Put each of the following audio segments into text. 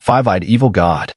Five-eyed evil god.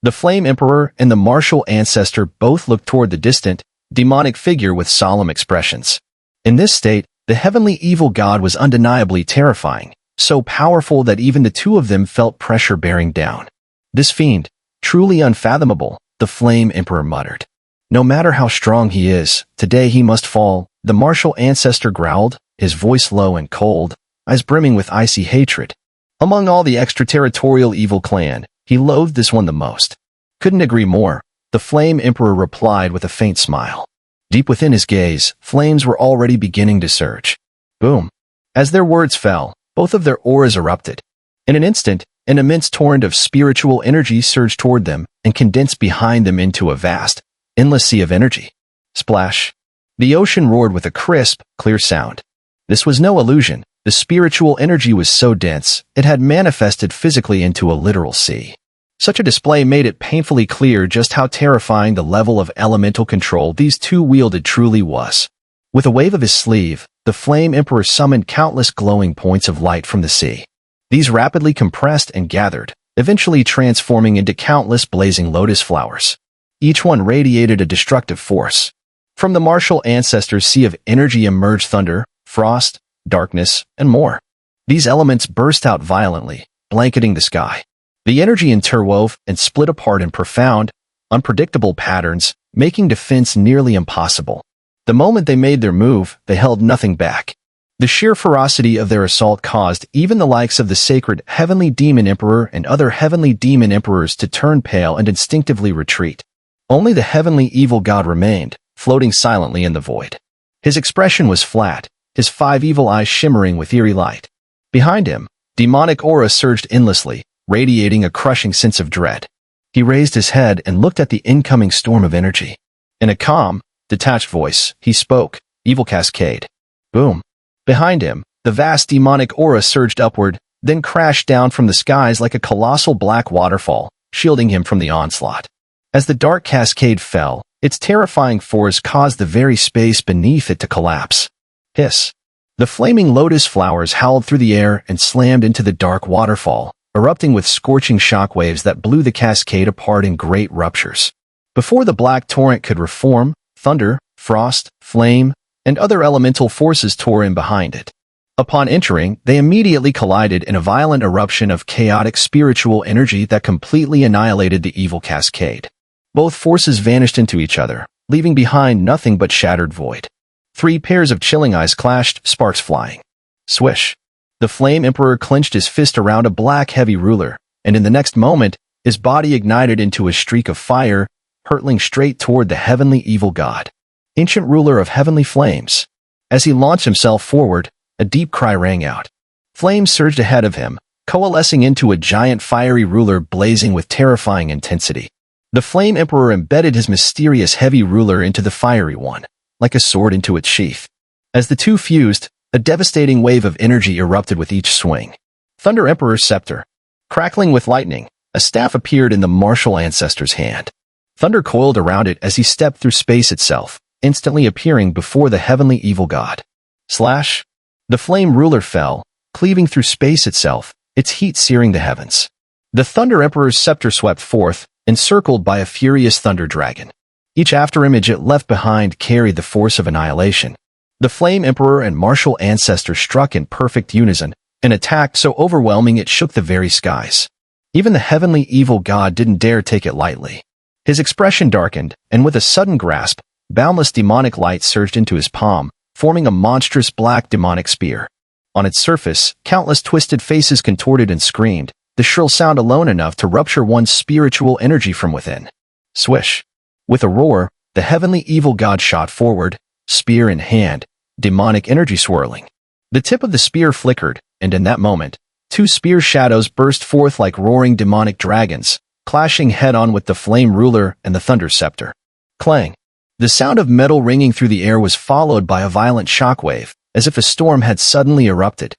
The Flame Emperor and the martial ancestor both looked toward the distant, demonic figure with solemn expressions. In this state, the heavenly evil god was undeniably terrifying, so powerful that even the two of them felt pressure bearing down. This fiend, truly unfathomable, the Flame Emperor muttered. No matter how strong he is, today he must fall, the martial ancestor growled, his voice low and cold, eyes brimming with icy hatred. Among all the extraterritorial evil clan, he loathed this one the most. Couldn't agree more, the Flame Emperor replied with a faint smile. Deep within his gaze, flames were already beginning to surge. Boom. As their words fell, both of their auras erupted. In an instant, an immense torrent of spiritual energy surged toward them and condensed behind them into a vast, endless sea of energy. Splash. The ocean roared with a crisp, clear sound. This was no illusion. The spiritual energy was so dense, it had manifested physically into a literal sea. Such a display made it painfully clear just how terrifying the level of elemental control these two wielded truly was. With a wave of his sleeve, the Flame Emperor summoned countless glowing points of light from the sea. These rapidly compressed and gathered, eventually transforming into countless blazing lotus flowers. Each one radiated a destructive force. From the martial ancestors' sea of energy emerged thunder, frost, darkness, and more. These elements burst out violently, blanketing the sky. The energy interwove and split apart in profound, unpredictable patterns, making defense nearly impossible. The moment they made their move, they held nothing back. The sheer ferocity of their assault caused even the likes of the sacred Heavenly Demon Emperor and other Heavenly Demon Emperors to turn pale and instinctively retreat. Only the Heavenly Evil God remained, floating silently in the void. His expression was flat, his five evil eyes shimmering with eerie light. Behind him, demonic aura surged endlessly, radiating a crushing sense of dread. He raised his head and looked at the incoming storm of energy. In a calm, detached voice, he spoke, "Evil cascade." Boom. Behind him, the vast demonic aura surged upward, then crashed down from the skies like a colossal black waterfall, shielding him from the onslaught. As the dark cascade fell, its terrifying force caused the very space beneath it to collapse. Hiss. The flaming lotus flowers howled through the air and slammed into the dark waterfall, erupting with scorching shockwaves that blew the cascade apart in great ruptures. Before the black torrent could reform, thunder, frost, flame, and other elemental forces tore in behind it. Upon entering, they immediately collided in a violent eruption of chaotic spiritual energy that completely annihilated the evil cascade. Both forces vanished into each other, leaving behind nothing but shattered void. Three pairs of chilling eyes clashed, sparks flying. Swish. The Flame Emperor clenched his fist around a black heavy ruler, and in the next moment, his body ignited into a streak of fire, hurtling straight toward the Heavenly Evil God, ancient ruler of heavenly flames. As he launched himself forward, a deep cry rang out. Flames surged ahead of him, coalescing into a giant fiery ruler blazing with terrifying intensity. The Flame Emperor embedded his mysterious heavy ruler into the fiery one, like a sword into its sheath. As the two fused, a devastating wave of energy erupted with each swing. Thunder Emperor's scepter. Crackling with lightning, a staff appeared in the martial ancestor's hand. Thunder coiled around it as he stepped through space itself, instantly appearing before the Heavenly Evil God. Slash. The flame ruler fell, cleaving through space itself, its heat searing the heavens. The Thunder Emperor's scepter swept forth, encircled by a furious thunder dragon. Each afterimage it left behind carried the force of annihilation. The Flame Emperor and martial ancestor struck in perfect unison, an attack so overwhelming it shook the very skies. Even the Heavenly Evil God didn't dare take it lightly. His expression darkened, and with a sudden grasp, boundless demonic light surged into his palm, forming a monstrous black demonic spear. On its surface, countless twisted faces contorted and screamed, the shrill sound alone enough to rupture one's spiritual energy from within. Swish. With a roar, the Heavenly Evil God shot forward, spear in hand, demonic energy swirling. The tip of the spear flickered, and in that moment, two spear shadows burst forth like roaring demonic dragons, clashing head-on with the flame ruler and the thunder scepter. Clang. The sound of metal ringing through the air was followed by a violent shockwave, as if a storm had suddenly erupted.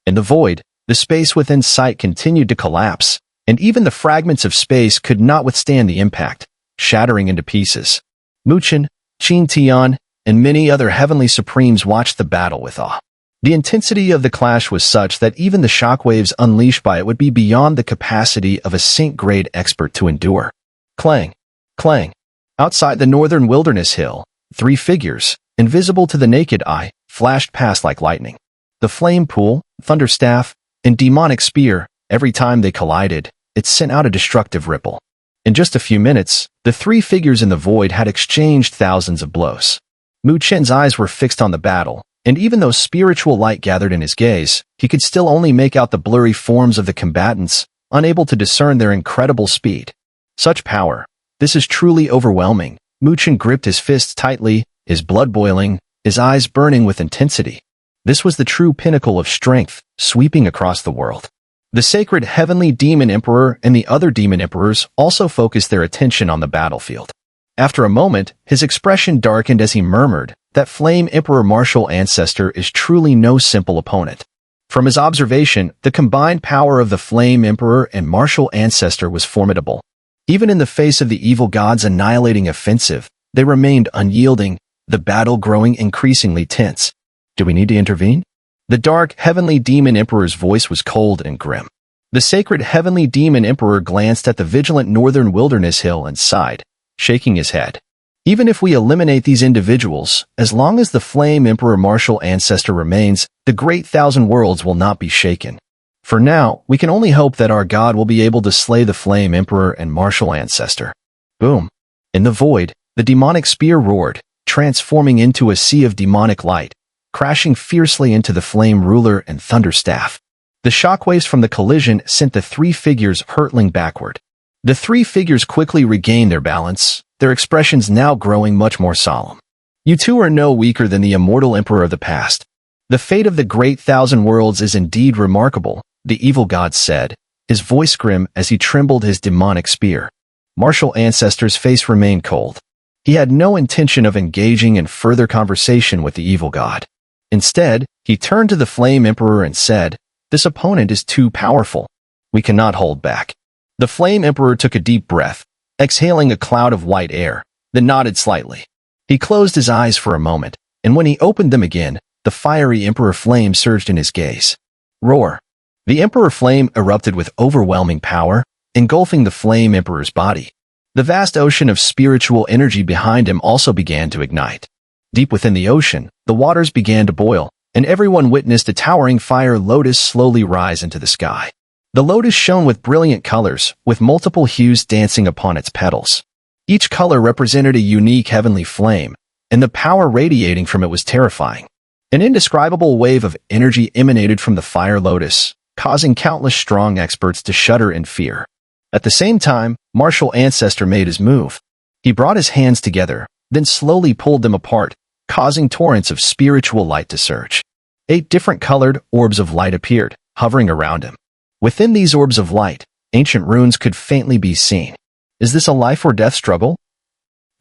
In the void, the space within sight continued to collapse, and even the fragments of space could not withstand the impact, shattering into pieces. Chen, and many other heavenly supremes watched the battle with awe. The intensity of the clash was such that even the shockwaves unleashed by it would be beyond the capacity of a sync-grade expert to endure. Clang, clang. Outside the northern wilderness hill, 3 figures, invisible to the naked eye, flashed past like lightning. The flame pool, thunderstaff, and demonic spear, every time they collided, it sent out a destructive ripple. In just a few minutes, the 3 figures in the void had exchanged thousands of blows. Chen's eyes were fixed on the battle, and even though spiritual light gathered in his gaze, he could still only make out the blurry forms of the combatants, unable to discern their incredible speed. Such power. This is truly overwhelming. Chen gripped his fists tightly, his blood boiling, his eyes burning with intensity. This was the true pinnacle of strength, sweeping across the world. The sacred heavenly demon emperor and the other demon emperors also focused their attention on the battlefield. After a moment, his expression darkened as he murmured, "That flame emperor martial ancestor is truly no simple opponent." From his observation, the combined power of the flame emperor and martial ancestor was formidable. Even in the face of the evil god's annihilating offensive, they remained unyielding, the battle growing increasingly tense. Do we need to intervene? The dark, heavenly demon emperor's voice was cold and grim. The sacred heavenly demon emperor glanced at the vigilant northern wilderness hill and sighed, shaking his head. Even if we eliminate these individuals, as long as the flame emperor martial ancestor remains, the great thousand worlds will not be shaken. For now, we can only hope that our God will be able to slay the flame emperor and martial ancestor. Boom. In the void, the demonic spear roared, transforming into a sea of demonic light, crashing fiercely into the flame ruler and thunderstaff. The shockwaves from the collision sent the 3 figures hurtling backward. The 3 figures quickly regained their balance, their expressions now growing much more solemn. You two are no weaker than the immortal emperor of the past. The fate of the great thousand worlds is indeed remarkable, the evil god said, his voice grim as he trembled his demonic spear. Martial ancestor's face remained cold. He had no intention of engaging in further conversation with the evil god. Instead, he turned to the flame emperor and said, "This opponent is too powerful. We cannot hold back." The flame emperor took a deep breath, exhaling a cloud of white air, then nodded slightly. He closed his eyes for a moment, and when he opened them again, the fiery emperor flame surged in his gaze. Roar. The emperor flame erupted with overwhelming power, engulfing the flame emperor's body. The vast ocean of spiritual energy behind him also began to ignite. Deep within the ocean, the waters began to boil, and everyone witnessed a towering fire lotus slowly rise into the sky. The lotus shone with brilliant colors, with multiple hues dancing upon its petals. Each color represented a unique heavenly flame, and the power radiating from it was terrifying. An indescribable wave of energy emanated from the fire lotus, causing countless strong experts to shudder in fear. At the same time, martial ancestor made his move. He brought his hands together, then slowly pulled them apart, causing torrents of spiritual light to surge. 8 different colored orbs of light appeared, hovering around him. Within these orbs of light, ancient runes could faintly be seen. Is this a life or death struggle?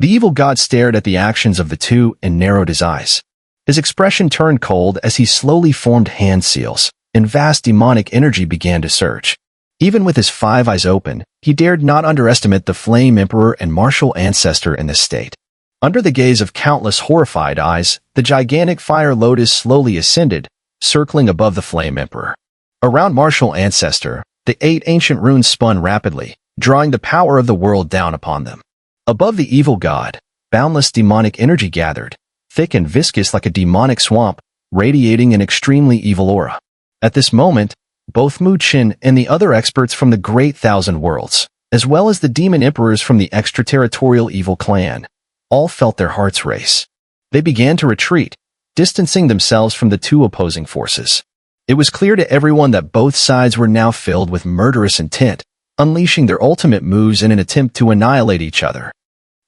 The evil god stared at the actions of the two and narrowed his eyes. His expression turned cold as he slowly formed hand seals, and vast demonic energy began to surge. Even with his 5 eyes open, he dared not underestimate the flame emperor and martial ancestor in this state. Under the gaze of countless horrified eyes, the gigantic fire lotus slowly ascended, circling above the flame emperor. Around martial ancestor, the 8 ancient runes spun rapidly, drawing the power of the world down upon them. Above the evil god, boundless demonic energy gathered, thick and viscous like a demonic swamp, radiating an extremely evil aura. At this moment, both Chen and the other experts from the Great Thousand Worlds, as well as the demon emperors from the extraterritorial evil clan, all felt their hearts race. They began to retreat, distancing themselves from the two opposing forces. It was clear to everyone that both sides were now filled with murderous intent, unleashing their ultimate moves in an attempt to annihilate each other.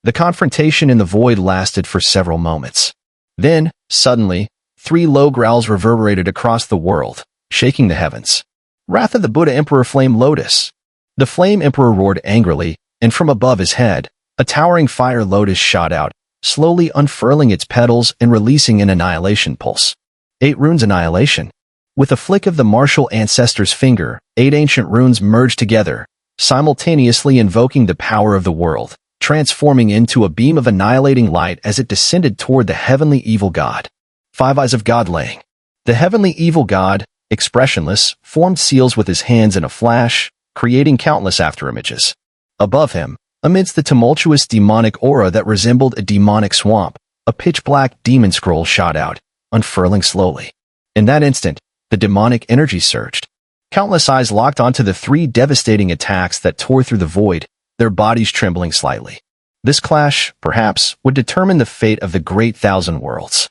The confrontation in the void lasted for several moments. Then, suddenly, 3 low growls reverberated across the world, shaking the heavens. Wrath of the Buddha Emperor Flame Lotus. The Flame Emperor roared angrily, and from above his head, a towering fire lotus shot out, slowly unfurling its petals and releasing an annihilation pulse. 8 runes annihilation. With a flick of the martial ancestor's finger, 8 ancient runes merged together, simultaneously invoking the power of the world, transforming into a beam of annihilating light as it descended toward the heavenly evil god. 5 eyes of God laying. The heavenly evil god, expressionless, formed seals with his hands in a flash, creating countless afterimages. Above him, amidst the tumultuous demonic aura that resembled a demonic swamp, a pitch-black demon scroll shot out, unfurling slowly. In that instant, the demonic energy surged. Countless eyes locked onto the three devastating attacks that tore through the void, their bodies trembling slightly. This clash, perhaps, would determine the fate of the great thousand worlds.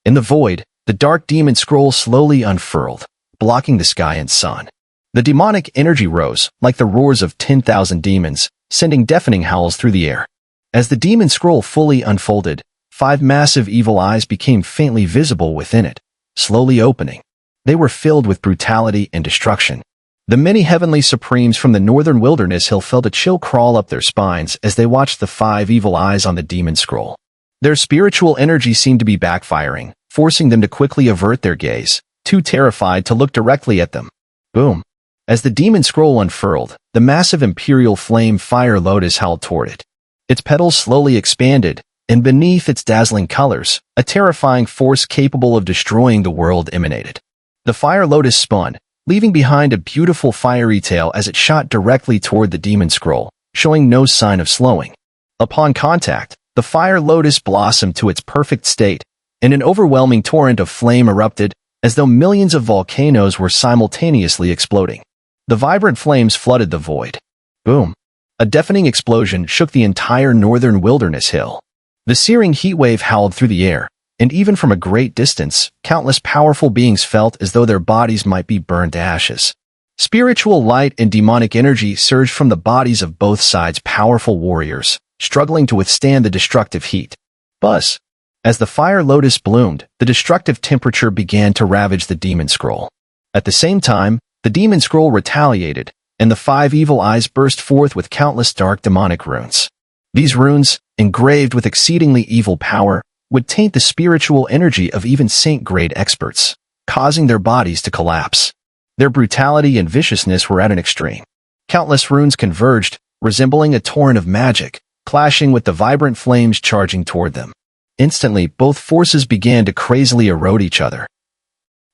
In the void, the dark demon scroll slowly unfurled, blocking the sky and sun. The demonic energy rose, like the roars of 10,000 demons, sending deafening howls through the air. As the demon scroll fully unfolded, 5 massive evil eyes became faintly visible within it, slowly opening. They were filled with brutality and destruction. The many heavenly supremes from the northern wilderness hill felt a chill crawl up their spines as they watched the 5 evil eyes on the demon scroll. Their spiritual energy seemed to be backfiring, forcing them to quickly avert their gaze, too terrified to look directly at them. Boom. As the demon scroll unfurled, the massive imperial flame fire lotus howled toward it. Its petals slowly expanded, and beneath its dazzling colors, a terrifying force capable of destroying the world emanated. The fire lotus spun, leaving behind a beautiful fiery tail as it shot directly toward the demon scroll, showing no sign of slowing. Upon contact, the fire lotus blossomed to its perfect state, and an overwhelming torrent of flame erupted, as though millions of volcanoes were simultaneously exploding. The vibrant flames flooded the void. Boom! A deafening explosion shook the entire northern wilderness hill. The searing heatwave howled through the air, and even from a great distance, countless powerful beings felt as though their bodies might be burned to ashes. Spiritual light and demonic energy surged from the bodies of both sides' powerful warriors, struggling to withstand the destructive heat. Buzz! As the fire lotus bloomed, the destructive temperature began to ravage the demon scroll. At the same time, the demon scroll retaliated, and the 5 evil eyes burst forth with countless dark demonic runes. These runes, engraved with exceedingly evil power, would taint the spiritual energy of even saint-grade experts, causing their bodies to collapse. Their brutality and viciousness were at an extreme. Countless runes converged, resembling a torrent of magic, clashing with the vibrant flames charging toward them. Instantly, both forces began to crazily erode each other.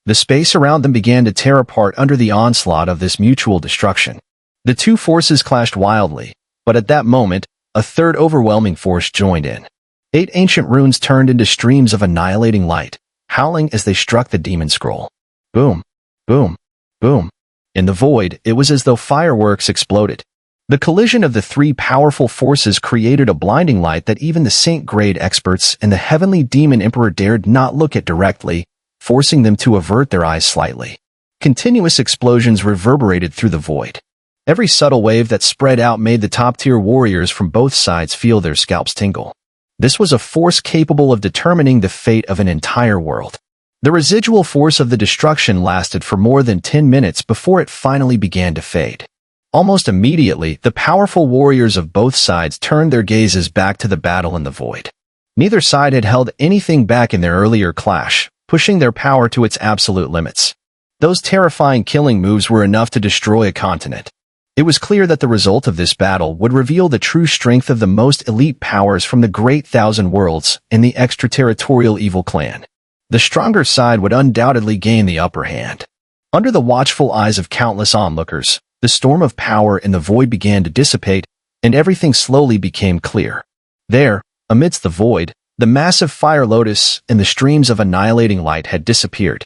The space around them began to tear apart under the onslaught of this mutual destruction. The two forces clashed wildly, but at that moment, a third overwhelming force joined in. 8 ancient runes turned into streams of annihilating light, howling as they struck the demon scroll. Boom, boom, boom. In the void, it was as though fireworks exploded. The collision of the 3 powerful forces created a blinding light that even the saint-grade experts and the heavenly demon emperor dared not look at directly, forcing them to avert their eyes slightly. Continuous explosions reverberated through the void. Every subtle wave that spread out made the top-tier warriors from both sides feel their scalps tingle. This was a force capable of determining the fate of an entire world. The residual force of the destruction lasted for more than 10 minutes before it finally began to fade. Almost immediately, the powerful warriors of both sides turned their gazes back to the battle in the void. Neither side had held anything back in their earlier clash, pushing their power to its absolute limits. Those terrifying killing moves were enough to destroy a continent. It was clear that the result of this battle would reveal the true strength of the most elite powers from the Great Thousand Worlds and the extraterritorial evil clan. The stronger side would undoubtedly gain the upper hand. Under the watchful eyes of countless onlookers, the storm of power in the void began to dissipate, and everything slowly became clear. There, amidst the void, the massive fire lotus and the streams of annihilating light had disappeared.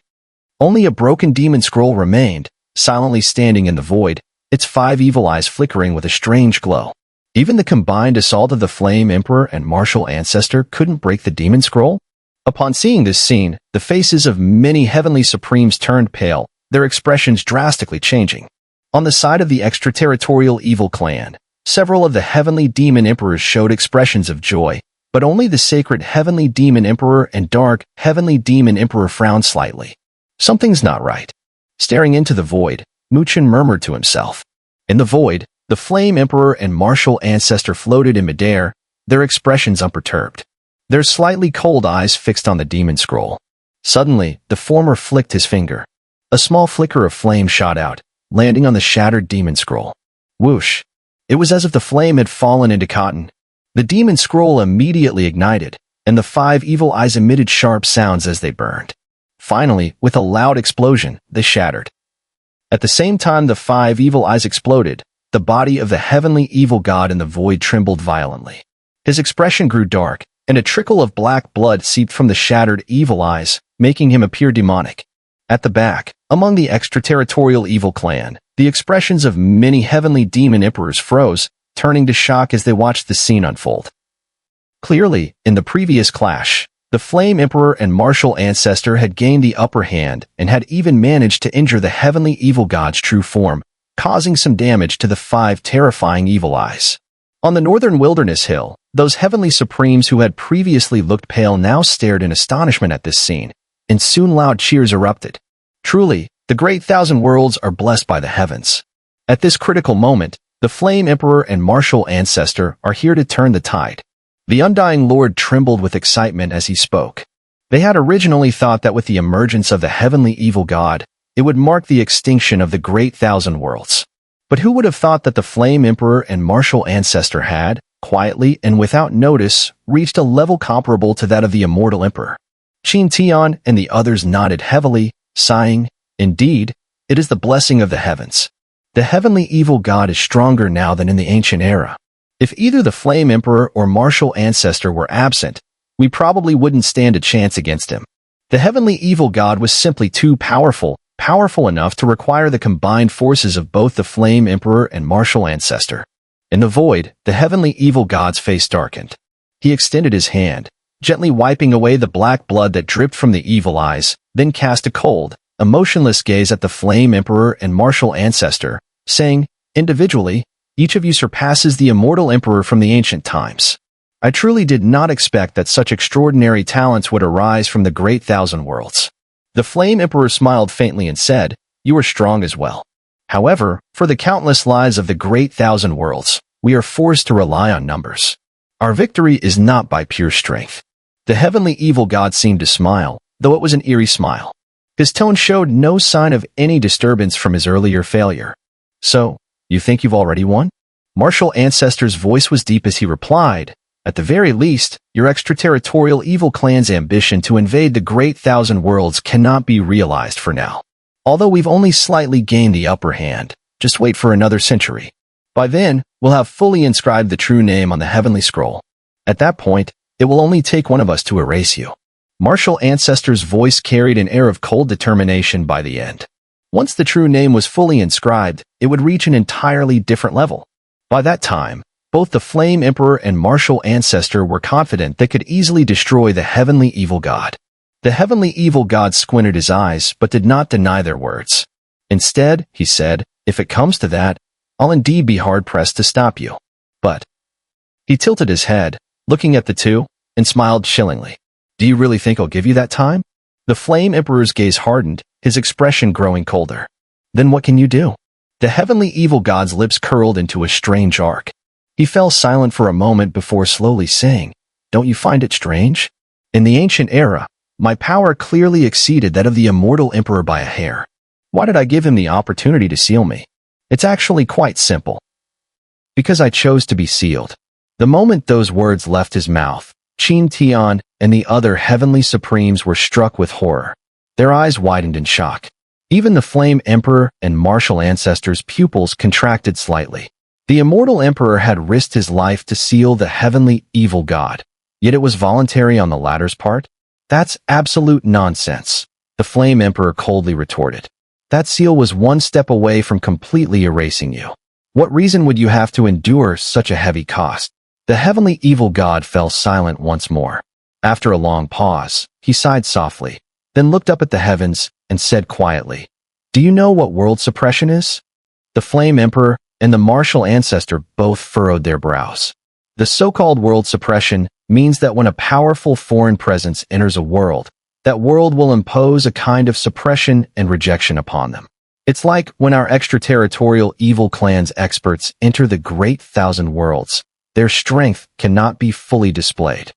Only a broken demon scroll remained, silently standing in the void, its 5 evil eyes flickering with a strange glow. Even the combined assault of the Flame Emperor and Martial Ancestor couldn't break the demon scroll? Upon seeing this scene, the faces of many heavenly supremes turned pale, their expressions drastically changing. On the side of the extraterritorial evil clan, several of the heavenly demon emperors showed expressions of joy, but only the sacred heavenly demon emperor and dark heavenly demon emperor frowned slightly. Something's not right. Staring into the void, Chen murmured to himself. In the void, the Flame Emperor and Martial Ancestor floated in midair, their expressions unperturbed. Their slightly cold eyes fixed on the demon scroll. Suddenly, the former flicked his finger. A small flicker of flame shot out, landing on the shattered demon scroll. Whoosh! It was as if the flame had fallen into cotton. The demon scroll immediately ignited, and the 5 evil eyes emitted sharp sounds as they burned. Finally, with a loud explosion, they shattered. At the same time the 5 evil eyes exploded, the body of the heavenly evil god in the void trembled violently. His expression grew dark, and a trickle of black blood seeped from the shattered evil eyes, making him appear demonic. At the back, among the extraterritorial evil clan, the expressions of many heavenly demon emperors froze, turning to shock as they watched the scene unfold. Clearly, in the previous clash, the Flame Emperor and Martial Ancestor had gained the upper hand and had even managed to injure the heavenly evil god's true form, causing some damage to the 5 terrifying evil eyes. On the northern wilderness hill, those heavenly supremes who had previously looked pale now stared in astonishment at this scene, and soon loud cheers erupted. Truly, the great thousand worlds are blessed by the heavens. At this critical moment, the Flame Emperor and Martial Ancestor are here to turn the tide. The Undying Lord trembled with excitement as he spoke. They had originally thought that with the emergence of the heavenly evil god, it would mark the extinction of the great thousand worlds. But who would have thought that the Flame Emperor and Martial Ancestor had, quietly and without notice, reached a level comparable to that of the Immortal Emperor? Chen and the others nodded heavily, sighing, "Indeed, it is the blessing of the heavens. The heavenly evil god is stronger now than in the ancient era. If either the Flame Emperor or Martial Ancestor were absent, we probably wouldn't stand a chance against him. The heavenly evil god was simply too powerful enough to require the combined forces of both the Flame Emperor and Martial Ancestor." In the void, the heavenly evil god's face darkened. He extended his hand, gently wiping away the black blood that dripped from the evil eyes, then cast a cold, emotionless gaze at the Flame Emperor and Martial Ancestor, saying, "Individually, each of you surpasses the Immortal Emperor from the ancient times. I truly did not expect that such extraordinary talents would arise from the great thousand worlds." The Flame Emperor smiled faintly and said, "You are strong as well. However, for the countless lives of the great thousand worlds, we are forced to rely on numbers. Our victory is not by pure strength." The heavenly evil god seemed to smile, though it was an eerie smile. His tone showed no sign of any disturbance from his earlier failure. "So, you think you've already won?" Martial Ancestor's voice was deep as he replied, "At the very least, your extraterritorial evil clan's ambition to invade the great thousand worlds cannot be realized for now. Although we've only slightly gained the upper hand, just wait for another century. By then, we'll have fully inscribed the true name on the heavenly scroll. At that point, it will only take one of us to erase you." Martial Ancestor's voice carried an air of cold determination by the end. Once the true name was fully inscribed, it would reach an entirely different level. By that time, both the Flame Emperor and Martial Ancestor were confident they could easily destroy the heavenly evil god. The heavenly evil god squinted his eyes but did not deny their words. "Instead," he said, "if it comes to that, I'll indeed be hard-pressed to stop you. But—" He tilted his head, looking at the two, and smiled chillingly. "Do you really think I'll give you that time?" The Flame Emperor's gaze hardened, his expression growing colder. "Then what can you do?" The heavenly evil god's lips curled into a strange arc. He fell silent for a moment before slowly saying, "Don't you find it strange? In the ancient era, my power clearly exceeded that of the Immortal Emperor by a hair. Why did I give him the opportunity to seal me? It's actually quite simple. Because I chose to be sealed." The moment those words left his mouth, Chen and the other heavenly supremes were struck with horror. Their eyes widened in shock. Even the Flame Emperor and Martial Ancestor's pupils contracted slightly. The Immortal Emperor had risked his life to seal the heavenly evil god, yet it was voluntary on the latter's part? "That's absolute nonsense," the Flame Emperor coldly retorted. "That seal was one step away from completely erasing you. What reason would you have to endure such a heavy cost?" The heavenly evil god fell silent once more. After a long pause, he sighed softly, then looked up at the heavens and said quietly, "Do you know what world suppression is?" The Flame Emperor and the Martial Ancestor both furrowed their brows. The so-called world suppression means that when a powerful foreign presence enters a world, that world will impose a kind of suppression and rejection upon them. It's like when our extraterritorial evil clan's experts enter the great thousand worlds, their strength cannot be fully displayed.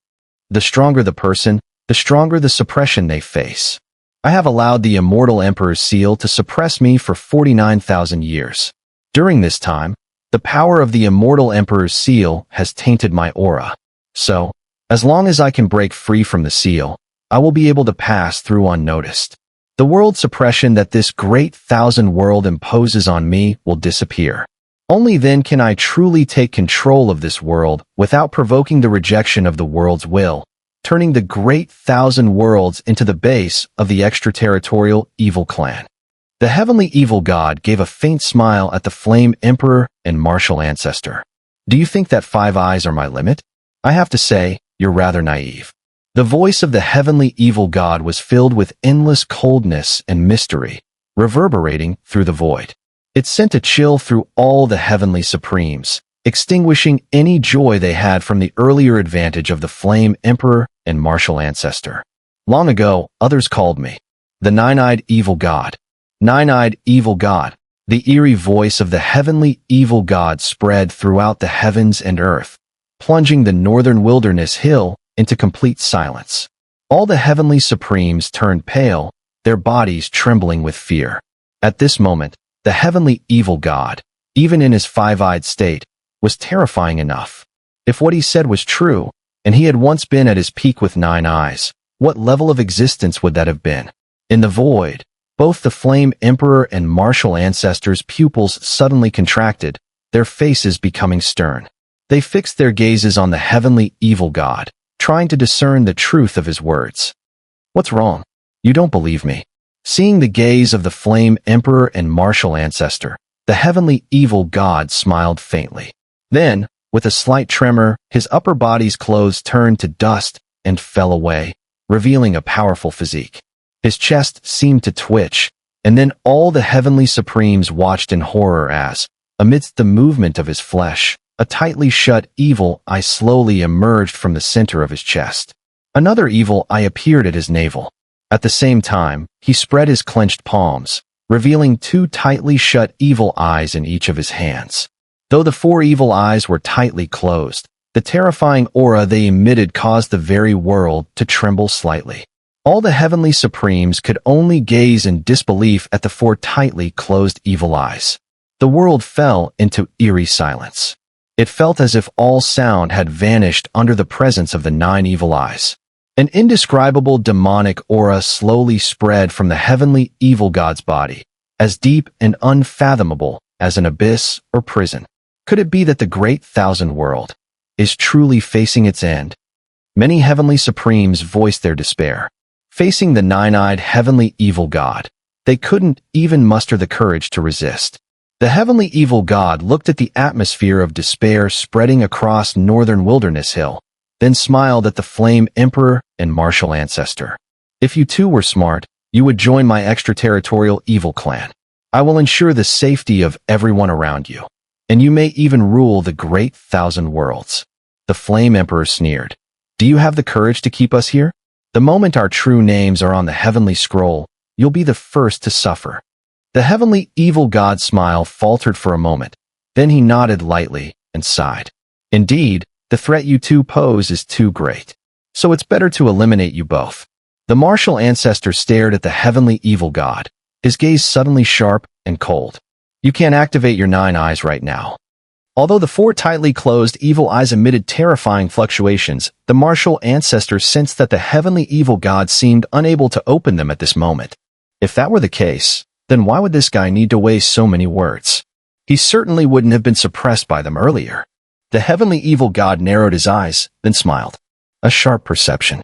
The stronger the person, the stronger the suppression they face. I have allowed the Immortal Emperor's seal to suppress me for 49,000 years. During this time, the power of the Immortal Emperor's seal has tainted my aura. So, as long as I can break free from the seal, I will be able to pass through unnoticed. The world suppression that this great thousand world imposes on me will disappear. Only then can I truly take control of this world without provoking the rejection of the world's will, turning the great thousand worlds into the base of the extraterritorial evil clan. The heavenly evil god gave a faint smile at the flame emperor and martial ancestor. Do you think that 5 eyes are my limit? I have to say, you're rather naive. The voice of the heavenly evil god was filled with endless coldness and mystery, reverberating through the void. It sent a chill through all the heavenly supremes, extinguishing any joy they had from the earlier advantage of the flame emperor and martial ancestor. Long ago, others called me the nine-eyed evil god. Nine-eyed evil god. The eerie voice of the heavenly evil god spread throughout the heavens and earth, plunging the northern wilderness hill into complete silence. All the heavenly supremes turned pale, their bodies trembling with fear. At this moment, the heavenly evil god, even in his 5-eyed state, was terrifying enough. If what he said was true, and he had once been at his peak with 9 eyes, what level of existence would that have been? In the void, both the flame emperor and martial ancestors' pupils suddenly contracted, their faces becoming stern. They fixed their gazes on the heavenly evil god, trying to discern the truth of his words. What's wrong? You don't believe me. Seeing the gaze of the flame emperor and martial ancestor, the heavenly evil god smiled faintly. Then, with a slight tremor, his upper body's clothes turned to dust and fell away, revealing a powerful physique. His chest seemed to twitch, and then all the heavenly supremes watched in horror as, amidst the movement of his flesh, a tightly shut evil eye slowly emerged from the center of his chest. Another evil eye appeared at his navel. At the same time, he spread his clenched palms, revealing 2 tightly shut evil eyes in each of his hands. Though the 4 evil eyes were tightly closed, the terrifying aura they emitted caused the very world to tremble slightly. All the heavenly supremes could only gaze in disbelief at the 4 tightly closed evil eyes. The world fell into eerie silence. It felt as if all sound had vanished under the presence of the 9 evil eyes. An indescribable demonic aura slowly spread from the heavenly evil god's body, as deep and unfathomable as an abyss or prison. Could it be that the great thousand world is truly facing its end? Many heavenly supremes voiced their despair. Facing the 9-eyed heavenly evil god, they couldn't even muster the courage to resist. The heavenly evil god looked at the atmosphere of despair spreading across northern wilderness hill, then smiled at the flame emperor and martial ancestor. If you too were smart, you would join my extraterritorial evil clan. I will ensure the safety of everyone around you, and you may even rule the great thousand worlds. The flame emperor sneered. Do you have the courage to keep us here? The moment our true names are on the heavenly scroll, you'll be the first to suffer. The heavenly evil god's smile faltered for a moment. Then he nodded lightly and sighed. Indeed, the threat you two pose is too great. So it's better to eliminate you both. The martial ancestor stared at the heavenly evil god, his gaze suddenly sharp and cold. You can't activate your 9 eyes right now. Although the 4 tightly closed evil eyes emitted terrifying fluctuations, the martial ancestor sensed that the heavenly evil god seemed unable to open them at this moment. If that were the case, then why would this guy need to waste so many words? He certainly wouldn't have been suppressed by them earlier. The heavenly evil god narrowed his eyes, then smiled. A sharp perception.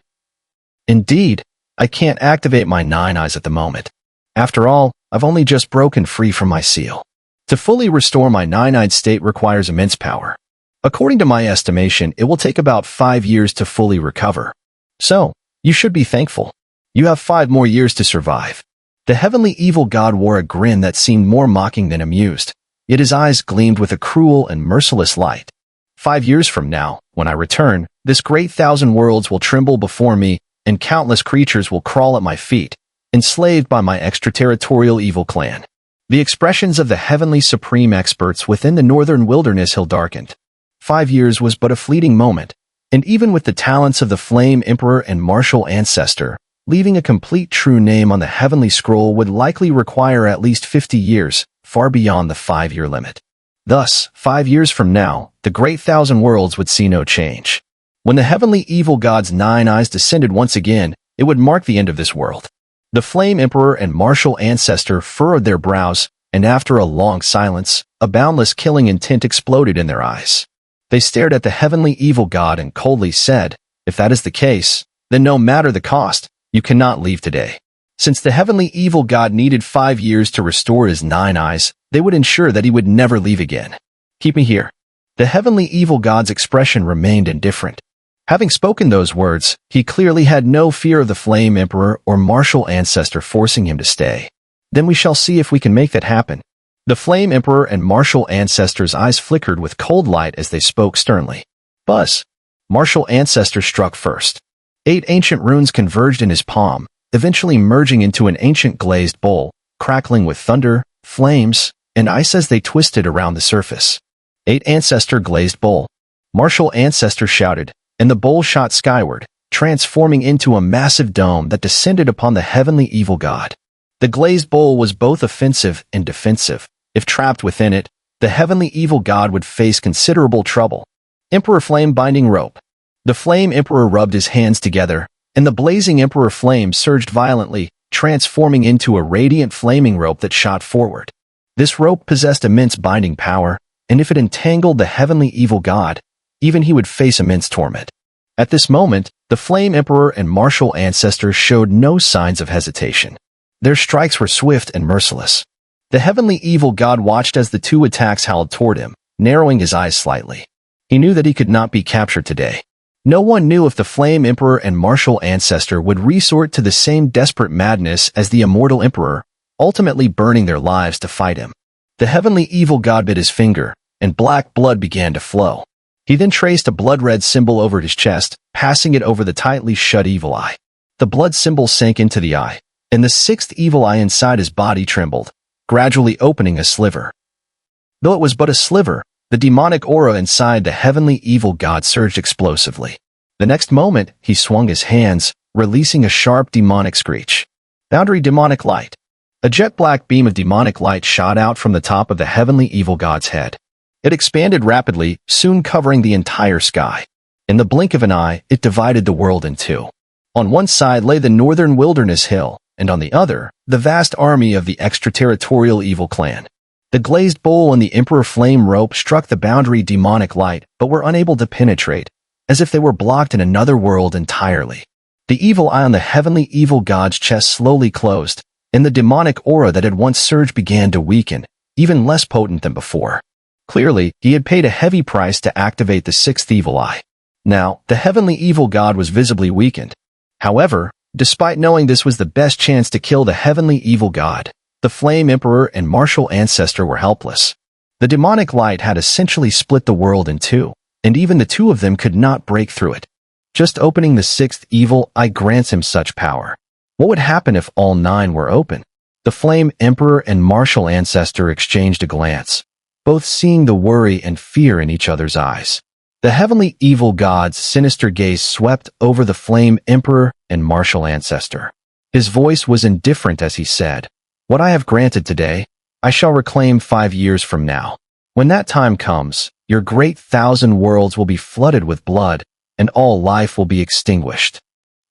Indeed, I can't activate my 9 eyes at the moment. After all, I've only just broken free from my seal. To fully restore my 9-eyed state requires immense power. According to my estimation, it will take about 5 years to fully recover. So, you should be thankful. You have 5 more years to survive. The heavenly evil god wore a grin that seemed more mocking than amused, yet his eyes gleamed with a cruel and merciless light. 5 years from now, when I return, this great thousand worlds will tremble before me, and countless creatures will crawl at my feet, enslaved by my extraterritorial evil clan. The expressions of the heavenly supreme experts within the northern wilderness hill darkened. 5 years was but a fleeting moment, and even with the talents of the flame emperor and martial ancestor, leaving a complete true name on the heavenly scroll would likely require at least 50 years, far beyond the 5-year limit. Thus, 5 years from now, the great thousand worlds would see no change. When the heavenly evil god's 9 eyes descended once again, it would mark the end of this world. The Flame Emperor and Martial Ancestor furrowed their brows, and after a long silence, a boundless killing intent exploded in their eyes. They stared at the heavenly evil god and coldly said, "If that is the case, then no matter the cost, you cannot leave today." Since the heavenly evil god needed 5 years to restore his 9 eyes, they would ensure that he would never leave again. "Keep me here." The heavenly evil god's expression remained indifferent. Having spoken those words, he clearly had no fear of the Flame Emperor or Martial Ancestor forcing him to stay. "Then we shall see if we can make that happen." The Flame Emperor and Martial Ancestor's eyes flickered with cold light as they spoke sternly. "Buzz." Martial Ancestor struck first. 8 ancient runes converged in his palm, eventually merging into an ancient glazed bowl, crackling with thunder, flames, and ice as they twisted around the surface. 8 Ancestor glazed bowl. Martial Ancestor shouted, and the bowl shot skyward, transforming into a massive dome that descended upon the heavenly evil god. The glazed bowl was both offensive and defensive. If trapped within it, the heavenly evil god would face considerable trouble. Emperor Flame Binding Rope. The Flame Emperor rubbed his hands together, and the blazing Emperor Flame surged violently, transforming into a radiant flaming rope that shot forward. This rope possessed immense binding power, and if it entangled the heavenly evil god, even he would face immense torment. At this moment, the Flame Emperor and Martial Ancestor showed no signs of hesitation. Their strikes were swift and merciless. The heavenly evil god watched as the 2 attacks howled toward him, narrowing his eyes slightly. He knew that he could not be captured today. No one knew if the Flame Emperor and Martial Ancestor would resort to the same desperate madness as the Immortal Emperor, ultimately burning their lives to fight him. The heavenly evil god bit his finger, and black blood began to flow. He then traced a blood-red symbol over his chest, passing it over the tightly shut evil eye. The blood symbol sank into the eye, and the 6th evil eye inside his body trembled, gradually opening a sliver. Though it was but a sliver, the demonic aura inside the heavenly evil god surged explosively. The next moment, he swung his hands, releasing a sharp demonic screech. Boundary Demonic Light. A jet-black beam of demonic light shot out from the top of the heavenly evil god's head. It expanded rapidly, soon covering the entire sky. In the blink of an eye, it divided the world in 2. On one side lay the northern wilderness hill, and on the other, the vast army of the extraterritorial evil clan. The glazed bowl and the Emperor Flame rope struck the boundary demonic light, but were unable to penetrate, as if they were blocked in another world entirely. The evil eye on the heavenly evil god's chest slowly closed, and the demonic aura that had once surged began to weaken, even less potent than before. Clearly, he had paid a heavy price to activate the 6th evil eye. Now, the heavenly evil god was visibly weakened. However, despite knowing this was the best chance to kill the heavenly evil god, the Flame Emperor and Martial Ancestor were helpless. The demonic light had essentially split the world in 2, and even the 2 of them could not break through it. Just opening the 6th evil eye grants him such power. What would happen if all 9 were open? The Flame Emperor and Martial Ancestor exchanged a glance, both seeing the worry and fear in each other's eyes. The heavenly evil god's sinister gaze swept over the Flame Emperor and Martial Ancestor. His voice was indifferent as he said, "What I have granted today, I shall reclaim 5 years from now. When that time comes, your great 1,000 worlds will be flooded with blood, and all life will be extinguished."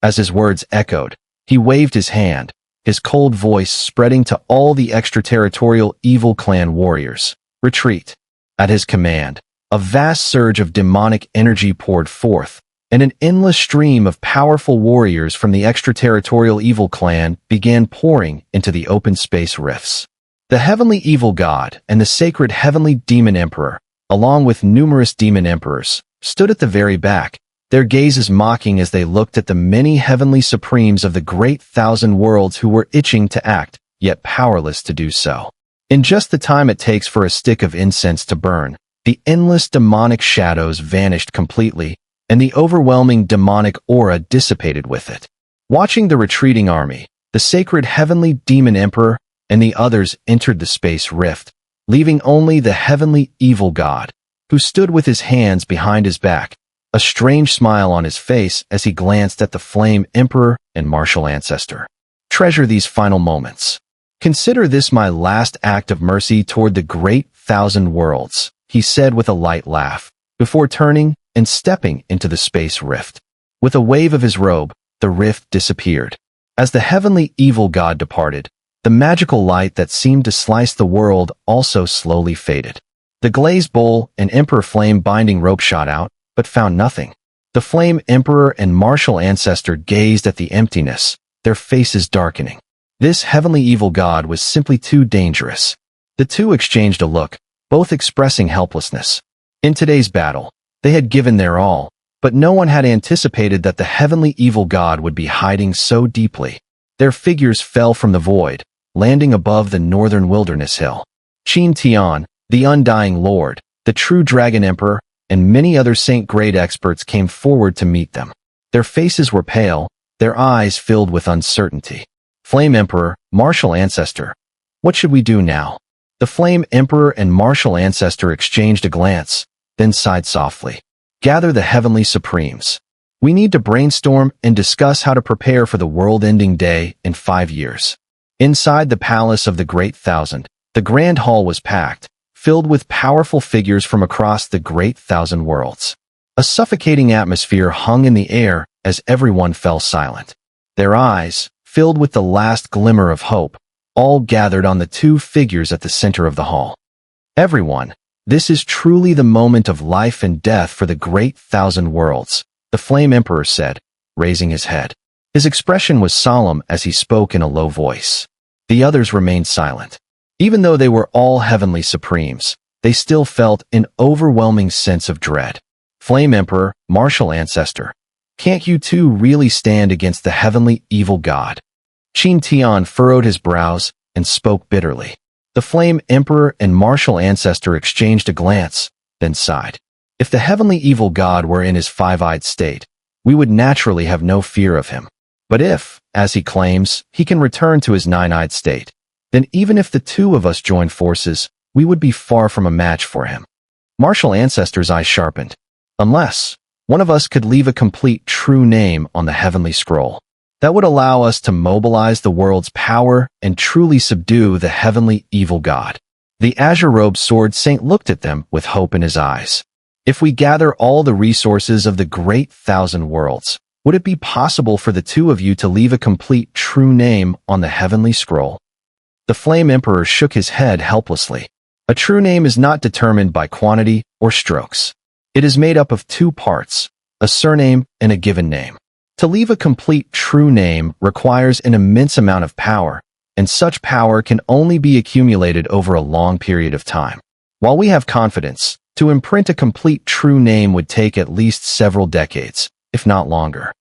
As his words echoed, he waved his hand, his cold voice spreading to all the extraterritorial evil clan warriors. "Retreat." At his command, a vast surge of demonic energy poured forth, and an endless stream of powerful warriors from the extraterritorial evil clan began pouring into the open space rifts. The heavenly evil god and the sacred heavenly demon emperor, along with numerous demon emperors, stood at the very back, their gazes mocking as they looked at the many heavenly supremes of the great 1,000 worlds who were itching to act, yet powerless to do so. In just the time it takes for a stick of incense to burn, the endless demonic shadows vanished completely, and the overwhelming demonic aura dissipated with it. Watching the retreating army, the sacred heavenly demon emperor and the others entered the space rift, leaving only the heavenly evil god, who stood with his hands behind his back, a strange smile on his face as he glanced at the Flame Emperor and Martial Ancestor. "Treasure these final moments. Consider this my last act of mercy toward the great 1,000 worlds," he said with a light laugh, before turning and stepping into the space rift. With a wave of his robe, the rift disappeared. As the heavenly evil god departed, the magical light that seemed to slice the world also slowly faded. The glazed bowl and Emperor Flame binding rope shot out, but found nothing. The Flame Emperor and martial ancestor gazed at the emptiness, their faces darkening. This heavenly evil god was simply too dangerous. The two exchanged a look, both expressing helplessness. In today's battle, they had given their all, but no one had anticipated that the heavenly evil god would be hiding so deeply. Their figures fell from the void, landing above the northern wilderness hill. Chen Tian, the Undying Lord, the true Dragon Emperor, and many other saint-grade experts came forward to meet them. Their faces were pale, their eyes filled with uncertainty. Flame Emperor, martial ancestor. What should we do now? The Flame Emperor and martial ancestor exchanged a glance, then sighed softly. Gather the heavenly supremes. We need to brainstorm and discuss how to prepare for the world-ending day in 5 years. Inside the palace of the Great Thousand, the grand hall was packed, filled with powerful figures from across the Great Thousand Worlds. A suffocating atmosphere hung in the air as everyone fell silent. Their eyes, filled with the last glimmer of hope, all gathered on the two figures at the center of the hall. Everyone, this is truly the moment of life and death for the Great Thousand Worlds, the Flame Emperor said, raising his head. His expression was solemn as he spoke in a low voice. The others remained silent. Even though they were all heavenly supremes, they still felt an overwhelming sense of dread. Flame Emperor, martial ancestor, can't you two really stand against the heavenly evil god? Chen Tian furrowed his brows and spoke bitterly. The Flame Emperor and martial ancestor exchanged a glance, then sighed. If the heavenly evil god were in his five-eyed state, we would naturally have no fear of him. But if, as he claims, he can return to his nine-eyed state, then even if the two of us join forces, we would be far from a match for him. Martial ancestor's eyes sharpened. Unless one of us could leave a complete true name on the heavenly scroll. That would allow us to mobilize the world's power and truly subdue the heavenly evil god. The azure-robed sword saint looked at them with hope in his eyes. If we gather all the resources of the Great Thousand Worlds, would it be possible for the two of you to leave a complete true name on the heavenly scroll? The Flame Emperor shook his head helplessly. A true name is not determined by quantity or strokes. It is made up of two parts, a surname and a given name. To leave a complete true name requires an immense amount of power, and such power can only be accumulated over a long period of time. While we have confidence, to imprint a complete true name would take at least several decades, if not longer.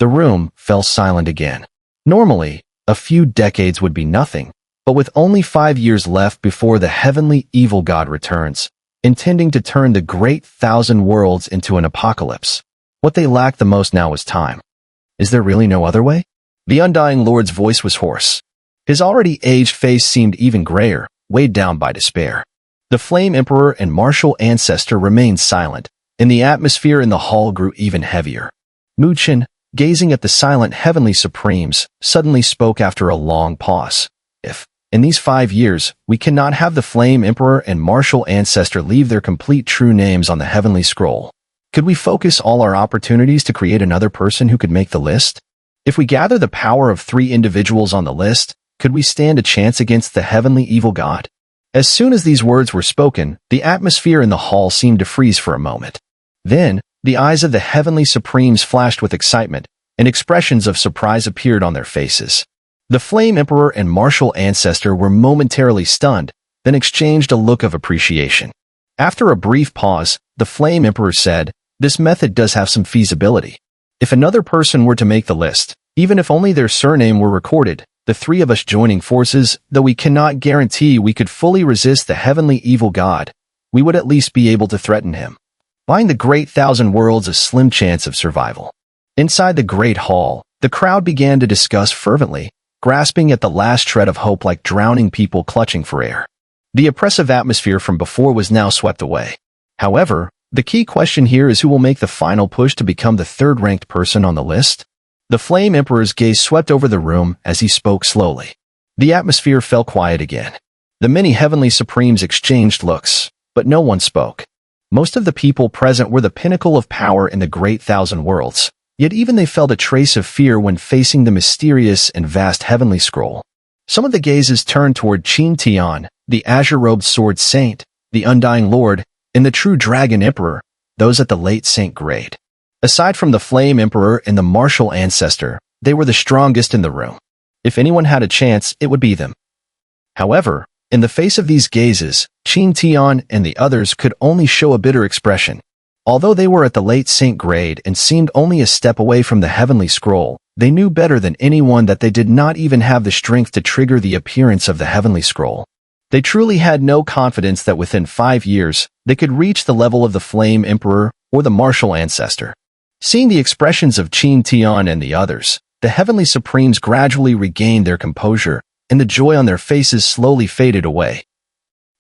The room fell silent again. Normally, a few decades would be nothing, but with only 5 years left before the heavenly evil god returns, intending to turn the Great Thousand Worlds into an apocalypse, what they lacked the most now was time. Is there really no other way? The Undying Lord's voice was hoarse. His already aged face seemed even grayer, weighed down by despair. The Flame Emperor and martial ancestor remained silent, and the atmosphere in the hall grew even heavier. Mu Chen, gazing at the silent heavenly supremes, suddenly spoke after a long pause. If, in these 5 years, we cannot have the Flame Emperor and martial ancestor leave their complete true names on the heavenly scroll, could we focus all our opportunities to create another person who could make the list? If we gather the power of 3 individuals on the list, could we stand a chance against the heavenly evil god? As soon as these words were spoken, the atmosphere in the hall seemed to freeze for a moment. Then, the eyes of the heavenly supremes flashed with excitement, and expressions of surprise appeared on their faces. The Flame Emperor and martial ancestor were momentarily stunned, then exchanged a look of appreciation. After a brief pause, the Flame Emperor said, "This method does have some feasibility. If another person were to make the list, even if only their surname were recorded, the 3 of us joining forces, though we cannot guarantee we could fully resist the heavenly evil god, we would at least be able to threaten him, buying the Great Thousand Worlds a slim chance of survival." Inside the Great Hall, the crowd began to discuss fervently, grasping at the last shred of hope like drowning people clutching for air. The oppressive atmosphere from before was now swept away. However, the key question here is who will make the final push to become the third-ranked person on the list? The Flame Emperor's gaze swept over the room as he spoke slowly. The atmosphere fell quiet again. The many heavenly supremes exchanged looks, but no one spoke. Most of the people present were the pinnacle of power in the Great Thousand Worlds, Yet even they felt a trace of fear when facing the mysterious and vast heavenly scroll. Some of the gazes turned toward Chen Tian, the azure-robed sword saint, the undying lord, and the true dragon emperor, those at the late saint grade. Aside from the flame emperor and the martial ancestor, they were the strongest in the room. If anyone had a chance, it would be them. However, in the face of these gazes, Chen Tian and the others could only show a bitter expression. Although they were at the late saint grade and seemed only a step away from the heavenly scroll, they knew better than anyone that they did not even have the strength to trigger the appearance of the heavenly scroll. They truly had no confidence that within 5 years, they could reach the level of the flame emperor or the martial ancestor. Seeing the expressions of Chen Tian and the others, the heavenly supremes gradually regained their composure, and the joy on their faces slowly faded away.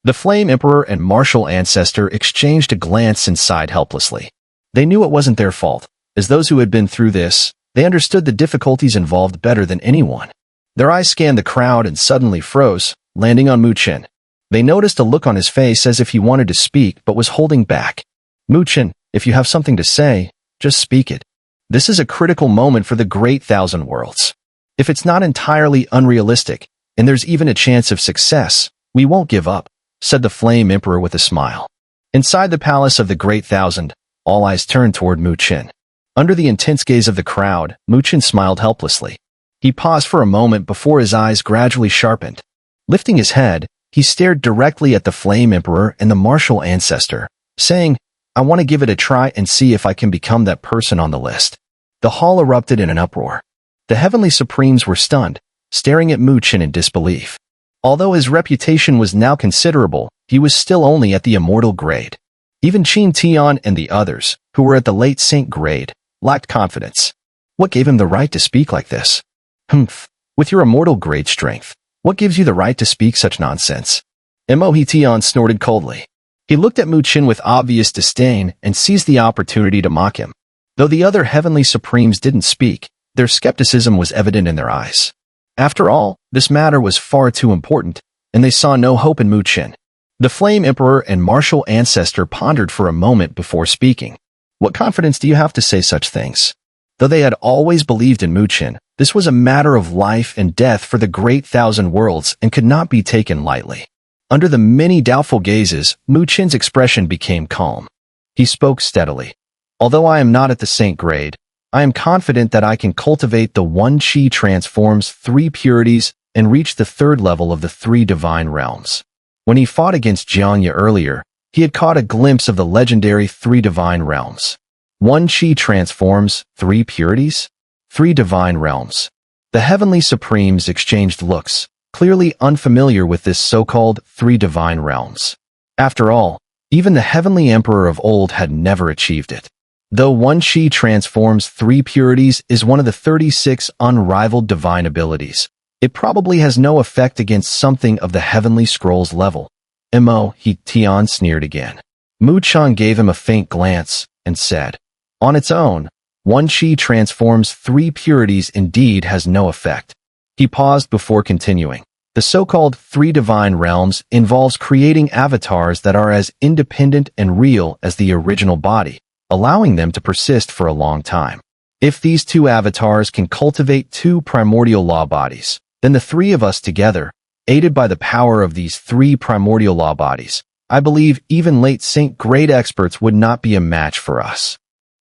The flame emperor and martial ancestor exchanged a glance and sighed helplessly. They knew it wasn't their fault. As those who had been through this, they understood the difficulties involved better than anyone. Their eyes scanned the crowd and suddenly froze, landing on Mu Chen. They noticed a look on his face as if he wanted to speak but was holding back. Mu Chen, if you have something to say, just speak it. This is a critical moment for the Great Thousand Worlds. If it's not entirely unrealistic, and there's even a chance of success, we won't give up, said the Flame Emperor with a smile. Inside the palace of the Great Thousand, all eyes turned toward Mu Chen. Under the intense gaze of the crowd, Mu Chen smiled helplessly. He paused for a moment before his eyes gradually sharpened. Lifting his head, he stared directly at the Flame Emperor and the martial ancestor, saying, I want to give it a try and see if I can become that person on the list. The hall erupted in an uproar. The heavenly supremes were stunned, staring at Mu Chen in disbelief. Although his reputation was now considerable, he was still only at the immortal grade. Even Chen Tian and the others, who were at the late saint grade, lacked confidence. What gave him the right to speak like this? Humph, with your immortal grade strength, what gives you the right to speak such nonsense? Mo Tian snorted coldly. He looked at Mu Chen with obvious disdain and seized the opportunity to mock him. Though the other heavenly supremes didn't speak, their skepticism was evident in their eyes. After all, this matter was far too important, and they saw no hope in Mu Chen. The Flame Emperor and martial ancestor pondered for a moment before speaking. What confidence do you have to say such things? Though they had always believed in Mu Chen, this was a matter of life and death for the Great Thousand Worlds and could not be taken lightly. Under the many doubtful gazes, Mu Chen's expression became calm. He spoke steadily. Although I am not at the saint grade, I am confident that I can cultivate the one Qi transforms 3 purities and reach the 3rd level of the 3 divine realms. When he fought against Jianya earlier, he had caught a glimpse of the legendary 3 divine realms. One Qi transforms 3 purities? 3 divine realms. The heavenly supremes exchanged looks, clearly unfamiliar with this so-called 3 divine realms. After all, even the heavenly emperor of old had never achieved it. Though one Qi transforms 3 purities is one of the 36 unrivaled divine abilities, it probably has no effect against something of the heavenly scrolls level. Mo Tian sneered again. Mu Chen gave him a faint glance and said, on its own, one Qi transforms 3 purities indeed has no effect. He paused before continuing. The so-called 3 divine realms involves creating avatars that are as independent and real as the original body, allowing them to persist for a long time. If these 2 avatars can cultivate 2 primordial law bodies, then the 3 of us together, aided by the power of these 3 primordial law bodies, I believe even late saint grade experts would not be a match for us.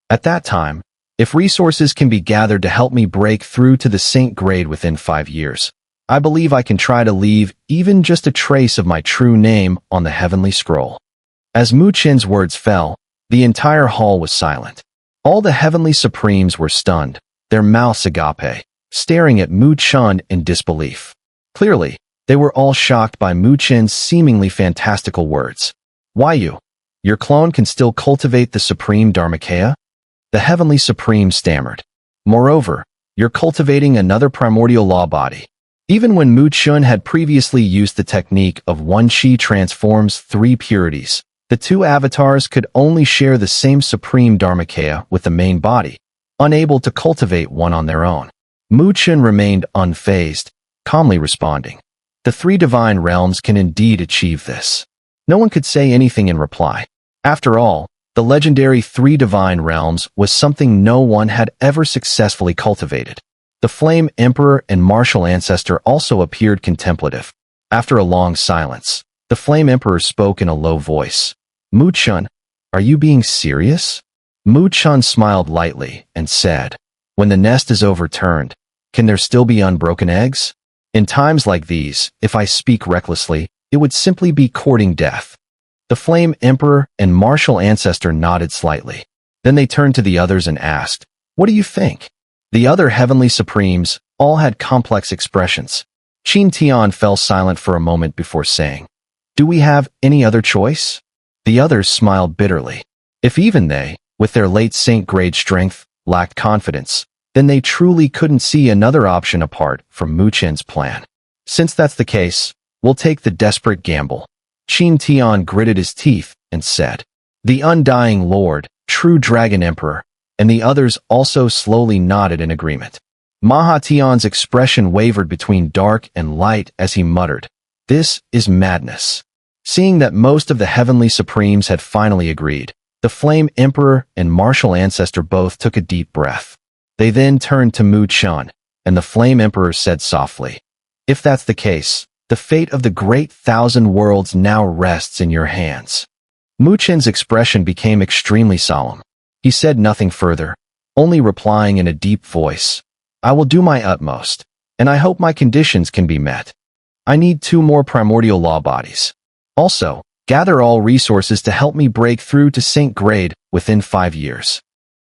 At that time, if resources can be gathered to help me break through to the saint grade within 5 years, I believe I can try to leave even just a trace of my true name on the heavenly scroll. As Mu Chen's words fell, the entire hall was silent. All the heavenly supremes were stunned, their mouths agape, staring at Mu Chen in disbelief. Clearly, they were all shocked by Mu Chen's seemingly fantastical words. Why you? Your clone can still cultivate the supreme Dharmakaya? The heavenly supreme stammered. Moreover, you're cultivating another primordial law body. Even when Mu Chen had previously used the technique of one Qi transforms 3 purities, the 2 avatars could only share the same supreme Dharmakaya with the main body, unable to cultivate one on their own. Mu Chen remained unfazed, calmly responding. The 3 divine realms can indeed achieve this. No one could say anything in reply. After all, The legendary three divine realms was something no one had ever successfully cultivated. The Flame Emperor and Martial Ancestor also appeared contemplative. After a long silence, the Flame Emperor spoke in a low voice. Mu Chen, are you being serious? Mu Chen smiled lightly and said, when the nest is overturned, can there still be unbroken eggs? In times like these, if I speak recklessly, it would simply be courting death. The Flame Emperor and Martial Ancestor nodded slightly. Then they turned to the others and asked, what do you think? The other Heavenly Supremes all had complex expressions. Qin Tian fell silent for a moment before saying, do we have any other choice? The others smiled bitterly. If even they, with their late saint-grade strength, lacked confidence, then they truly couldn't see another option apart from Mu Chen's plan. Since that's the case, we'll take the desperate gamble. Qin Tian gritted his teeth and said, the Undying Lord, true Dragon Emperor, and the others also slowly nodded in agreement. Maha Tian's expression wavered between dark and light as he muttered, this is madness. Seeing that most of the Heavenly Supremes had finally agreed, the Flame Emperor and Martial Ancestor both took a deep breath. They then turned to Mu Chen, and the Flame Emperor said softly, if that's the case, the fate of the great 1,000 worlds now rests in your hands. Mu Chen's expression became extremely solemn. He said nothing further, only replying in a deep voice, I will do my utmost, and I hope my conditions can be met. I need 2 more primordial law bodies. Also, gather all resources to help me break through to Saint Grade within 5 years.